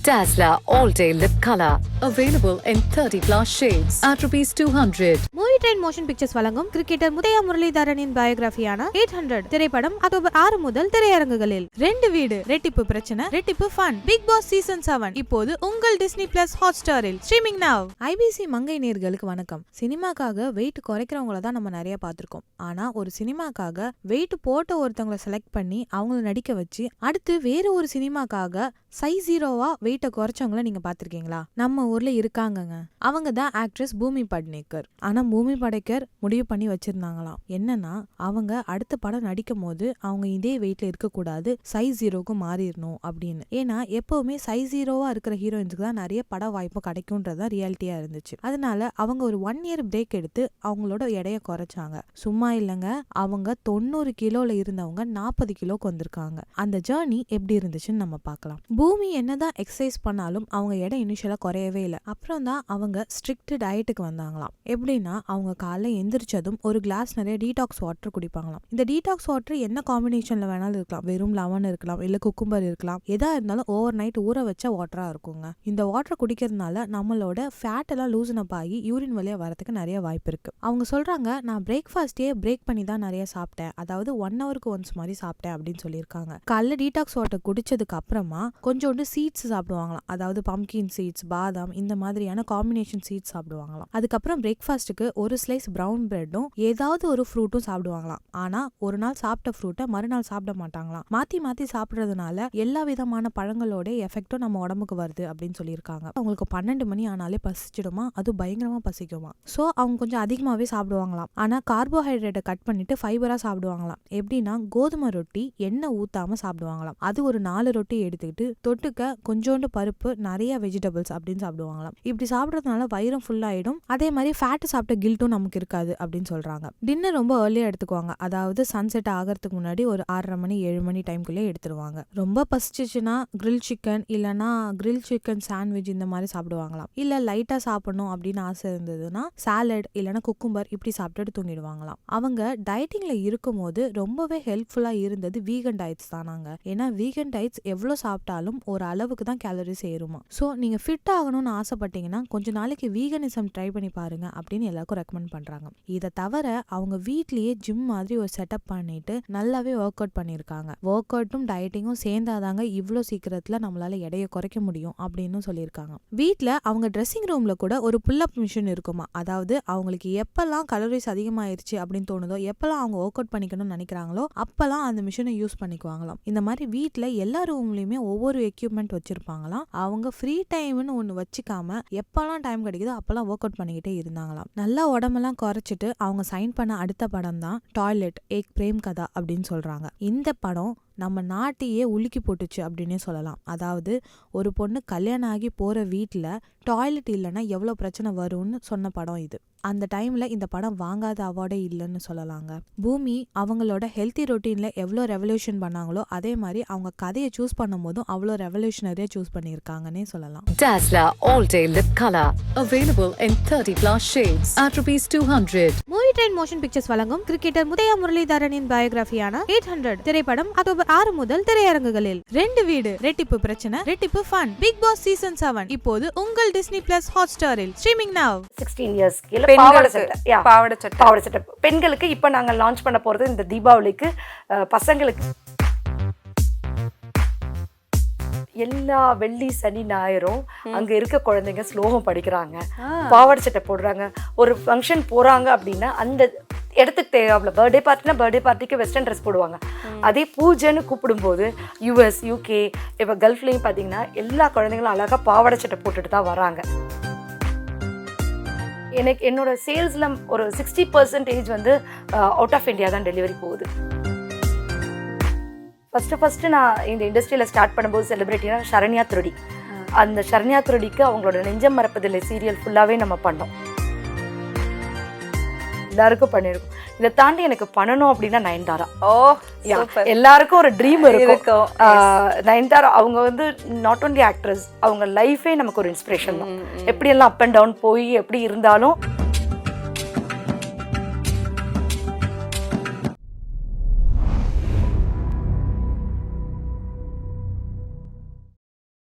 Dazzler All Day Lip Color. Available in 30 plus shades at ₹200. Movie train motion pictures வழங்கும் cricketer Muthiah முரளிதரனின் பயோகிராஃபியான 800 திரைப்படம் October 6 முதல் திரையரங்குகளில். 2 வீடு ரெட்டிப்பு பிரச்சனை ரெட்டிப்பு ஃபன். பிக் பாஸ் சீசன் 7 இப்போது உங்கள் டிஸ்னி பிளஸ் ஹாட்ஸ்டாரில் ஸ்ட்ரீமிங் நவ். ஐபிசி மங்கை நேயர்களுக்கு வணக்கம். சினிமாக்காக வெயிட் குறைக்கிறவங்கள தான் நம்ம நிறைய பார்த்திருக்கோம். ஆனா ஒரு சினிமாக்காக வெயிட் போட்ட ஒருத்தவங்களை செலக்ட் பண்ணி அவங்கள நடிக்க வச்சு அடுத்து வேற ஒரு சினிமாக்காக சைஸ் 0வா வெயிட்டை குறைச்சவங்கள நீங்க பாத்திருக்கீங்களா? நம்ம ஊர்ல இருக்காங்கங்க. அவங்க தான் ஆக்ட்ரஸ் பூமி பட்னேக்கர். ஆனா பூமி படேக்கர் முடிவு பண்ணி வச்சிருந்தாங்களாம். என்னன்னா அவங்க அடுத்த படம் நடிக்கும் போது அவங்க இதே வெயிட்ல இருக்கக்கூடாது, சைஸ் 0க்கு மாறிடணும் அப்படின்னு. ஏன்னா எப்பவுமே சைஸ் 0வா இருக்கிற ஹீரோயின்ஸுக்கு தான் நிறைய பட வாய்ப்பு கிடைக்கும்ன்றதான் ரியாலிட்டியா இருந்துச்சு. அதனால அவங்க ஒரு 1 இயர் பிரேக் எடுத்து அவங்களோட எடையை குறைச்சாங்க. சும்மா இல்லைங்க, அவங்க 90 கிலோல இருந்தவங்க 40 கிலோக்கு வந்திருக்காங்க. அந்த ஜேர்னி எப்படி இருந்துச்சுன்னு நம்ம பார்க்கலாம். பூமி என்னதான் எக்ஸசைஸ் பண்ணாலும் அவங்க எடை இனிஷியலா குறையவே இல்லை. அப்புறம் தான் அவங்க ஸ்ட்ரிக்ட் டயட்டுக்கு வந்தாங்களாம். எப்படின்னா அவங்க காலைல எந்திரிச்சதும் ஒரு கிளாஸ் நிறைய டீடாக்ஸ் வாட்டர் குடிப்பாங்களாம். இந்த டீடாக்ஸ் வாட்டர் என்ன காம்பினேஷன்ல வேணாலும் இருக்கலாம். வெறும் லெமன் இருக்கலாம், இல்ல குக்கும்பர் இருக்கலாம். எதா இருந்தாலும் ஓவர் நைட் ஊற வச்ச வாட்டரா இருக்குங்க. இந்த வாட்டர் குடிக்கிறதுனால நம்மளோட ஃபேட் எல்லாம் லூசன் அப் ஆகி யூரின் வழியா வரதுக்கு நிறைய வாய்ப்பு இருக்கு. அவங்க சொல்றாங்க, நான் பிரேக்ஃபாஸ்டே பிரேக் பண்ணி தான் நிறைய சாப்பிட்டேன், அதாவது 1 ஹவருக்கு ஒன்ஸ் மாதிரி சாப்பிட்டேன் அப்படின்னு சொல்லியிருக்காங்க. காலைல டீடாக்ஸ் வாட்டர் குடிச்சதுக்கு அப்புறமா கொஞ்சோண்டு சீட்ஸ் சாப்பிடுவாங்களாம், அதாவது பம்கின் சீட்ஸ், பாதாம், இந்த மாதிரியான காம்பினேஷன் சீட்ஸ் சாப்பிடுவாங்களாம். அதுக்கப்புறம் பிரேக்ஃபாஸ்ட்டுக்கு ஒரு ஸ்லைஸ் பிரவுன் பிரெட்டும் ஏதாவது ஒரு ஃப்ரூட்டும் சாப்பிடுவாங்களாம். ஆனா ஒரு நாள் சாப்பிட்ட ஃப்ரூட்டை மறுநாள் சாப்பிட மாட்டாங்களாம். மாத்தி மாத்தி சாப்பிடுறதுனால எல்லா விதமான பழங்களோட எஃபெக்டும் நம்ம உடம்புக்கு வருது அப்படின்னு சொல்லியிருக்காங்க. அவங்களுக்கு 12 மணி ஆனாலே பசிச்சிடுமா, அது பயங்கரமா பசிக்குமா. சோ அவங்க கொஞ்சம் அதிகமாவே சாப்பிடுவாங்களாம். ஆனா கார்போஹைட்ரேட்டை கட் பண்ணிட்டு ஃபைபரா சாப்பிடுவாங்களாம். எப்படின்னா கோதுமை ரொட்டி எண்ணெய் ஊத்தாம சாப்பிடுவாங்களாம். அது ஒரு 4 ரொட்டி எடுத்துக்கிட்டு தொட்டுக்க கொஞ்சோண்டு பருப்பு, நிறைய வெஜிடபிள்ஸ் அப்படின்னு சாப்பிடுவாங்களாம். இப்படி சாப்பிடறதுனால வயிறும் ஃபுல் ஆயிடும். அதே மாதிரி ஃபேட் சாப்பிட்ட கில்ட்டும் நமக்கு இருக்காது அப்படின்னு சொல்றாங்க. டின்னர் ரொம்ப ஏர்லியா எடுத்துக்குவாங்க, அதாவது சன்செட் ஆகிறதுக்கு முன்னாடி ஒரு 6:30 மணி 7 மணி டைம்குள்ளே எடுத்துருவாங்க. ரொம்ப பசிச்சுன்னா கிரில் சிக்கன் இல்லைன்னா கிரில் சிக்கன் சாண்ட்விச் இந்த மாதிரி சாப்பிடுவாங்களாம். இல்ல லைட்டா சாப்பிடணும் அப்படின்னு ஆசை இருந்ததுன்னா சாலட் இல்லைன்னா குக்கும்பர் இப்படி சாப்பிட்டுட்டு தூங்கிடுவாங்களாம். அவங்க டயட்டிங்ல இருக்கும் போது ரொம்பவே ஹெல்ப்ஃபுல்லா இருந்தது வீகன் டயட்ஸ் தானாங்க. ஏன்னா வீகன் டயட்ஸ் எவ்வளவு சாப்பிட்டாலும் ஒரு அளவுக்கு தான் கேலரிஸ் ஏறுமா. ஸோ நீங்க ஃபிட் ஆகணும்னு ஆசைப்பட்டீங்கன்னா கொஞ்ச நாளைக்கு வீகனிசம் ட்ரை பண்ணி பாருங்க அப்படின்னு எல்லாருக்கும் ரெக்கமெண்ட் பண்றாங்க. இதை தவிர அவங்க வீட்லயே ஜிம் மாதிரி ஒரு செட்டப் பண்ணிட்டு நல்லாவே ஒர்க் அவுட் பண்ணிருக்காங்க. ஒர்க் அவுட்டும் டயட்டிங்கும் சேர்ந்தாதாங்க இவ்வளவு சீக்கிரத்துல நம்மளால எடையை குறைக்க முடியும் அப்படின்னு சொல்லியிருக்காங்க. வீட்ல அவங்க ட்ரெஸ்ஸிங் ரூம்ல கூட ஒரு புல் அப் மிஷின் இருக்குமா, அதாவது அவங்களுக்கு எப்பெல்லாம் கலோரிஸ் அதிகமாயிருச்சு அப்படின்னு தோணுதோ, எப்பெல்லாம் அவங்க ஒர்க் அவுட் பண்ணிக்கணும்னு நினைக்கிறாங்களோ அப்பெல்லாம் அந்த மிஷினை யூஸ் பண்ணிக்குவாங்களாம். இந்த மாதிரி வீட்ல எல்லா ரூம்லயுமே ஒவ்வொரு எக்யூப்மெண்ட் வச்சிருப்பாங்களாம். அவங்க ஃப்ரீ டைம்னு ஒண்ணு வச்சுக்காம எப்பெல்லாம் டைம் கிடைக்குதோ அப்பெல்லாம் ஒர்க் அவுட் பண்ணிக்கிட்டே இருந்தாங்களாம். நல்லா உடம்பெல்லாம் குறைச்சிட்டு அவங்க சைன் பண்ண அடுத்த படம் தான் டாய்லெட் ஏக் பிரேம் கதா அப்படின்னு சொல்றாங்க. இந்த படம் நம்ம நாட்டையே உலுக்கி போட்டுச்சு அப்படின்னே சொல்லலாம். அதாவது ஒரு பொண்ணு கல்யாணம் ஆகி போற வீட்டுல டாய்லெட் இல்லைன்னா எவ்வளவு பிரச்சனை வரும்னு சொன்ன படம் இது. அந்த டைம்ல இந்த படம் வாங்காத அவார்டே இல்லைன்னு சொல்லலாங்க. பூமி அவங்களோட ஹெல்த்தி ரொட்டீன்ல எவ்வளோ ரெவல்யூஷன் பண்ணாங்களோ அதே மாதிரி அவங்க கதையை சூஸ் பண்ணும் போதும் அவ்வளோ ரெவல்யூஷனரியா சூஸ் பண்ணியிருக்காங்கன்னே சொல்லலாம். Dazzler All Day Lip Color. Available in 30 plus shades at ₹200. Movie train motion pictures வழங்கும் கிரிக்கெட்டர் முத்தையா முரளிதரனின் பயோகிராஃபியான 800 திரைப்படம் அக்டோபர் 6 முதல் திரையரங்குகளில். 2 வீடு ரெட்டிப்பு பிரச்சனை ரெட்டிப்பு ஃபன். பிக் பாஸ் சீசன் 7 இப்போது உங்கள் டிஸ்னி பிளஸ் ஹாட்ஸ்டாரில் ஸ்ட்ரீமிங் நவ். 16 years பாவாடை சட்டை பெண்களுக்கு இப்ப நாங்க லான்ச் பண்ண போறது இந்த தீபாவளிக்கு. பசங்களுக்கு எல்லா வெள்ளி சனி ஞாயிறும் அங்க இருக்க குழந்தைங்க ஸ்லோகம் படிக்கிறாங்க, பாவாடை சட்டை போடுறாங்க. ஒரு ஃபங்க்ஷன் போறாங்க அப்படின்னா அந்த இடத்துக்கு தேவையில்ல. பர்த்டே பார்ட்டினா பர்த்டே பார்ட்டிக்கு வெஸ்டர்ன் ட்ரெஸ் போடுவாங்க. அதே பூஜைன்னு கூப்பிடும்போது US UK இப்போ கல்ஃப்லையும் பார்த்தீங்கன்னா எல்லா குழந்தைங்களும் அழகா பாவாடை சட்டை போட்டுட்டு தான் வராங்க. எனக்கு என்னோட சேல்ஸ்ல ஒரு 60% வந்து அவுட் ஆஃப் இந்தியா தான் டெலிவரி போகுது. ஃபர்ஸ்ட் நான் இந்த இண்டஸ்ட்ரியில ஸ்டார்ட் பண்ணும்போது செலிபிரிட்டினா சரண்யா துருடி. அந்த சரண்யா துருடிக்கு அவங்களோட நெஞ்சம் மறப்பதில்லை சீரியல் ஃபுல்லாவே நம்ம பண்ணோம். எல்லாருக்கும் பண்ணிருக்கோம். இதை தாண்டி எனக்கு பண்ணணும் அப்படின்னா நயன்தாரா. எல்லாருக்கும் ஒரு ட்ரீம் இருக்கும். நயன்தாரா அவங்க வந்து நாட் ஒன்லி ஆக்ட்ரஸ், அவங்க லைஃபே நமக்கு ஒரு இன்ஸ்பிரேஷன் தான். எப்படி எல்லாம் அப் அண்ட் டவுன் போய் எப்படி இருந்தாலும்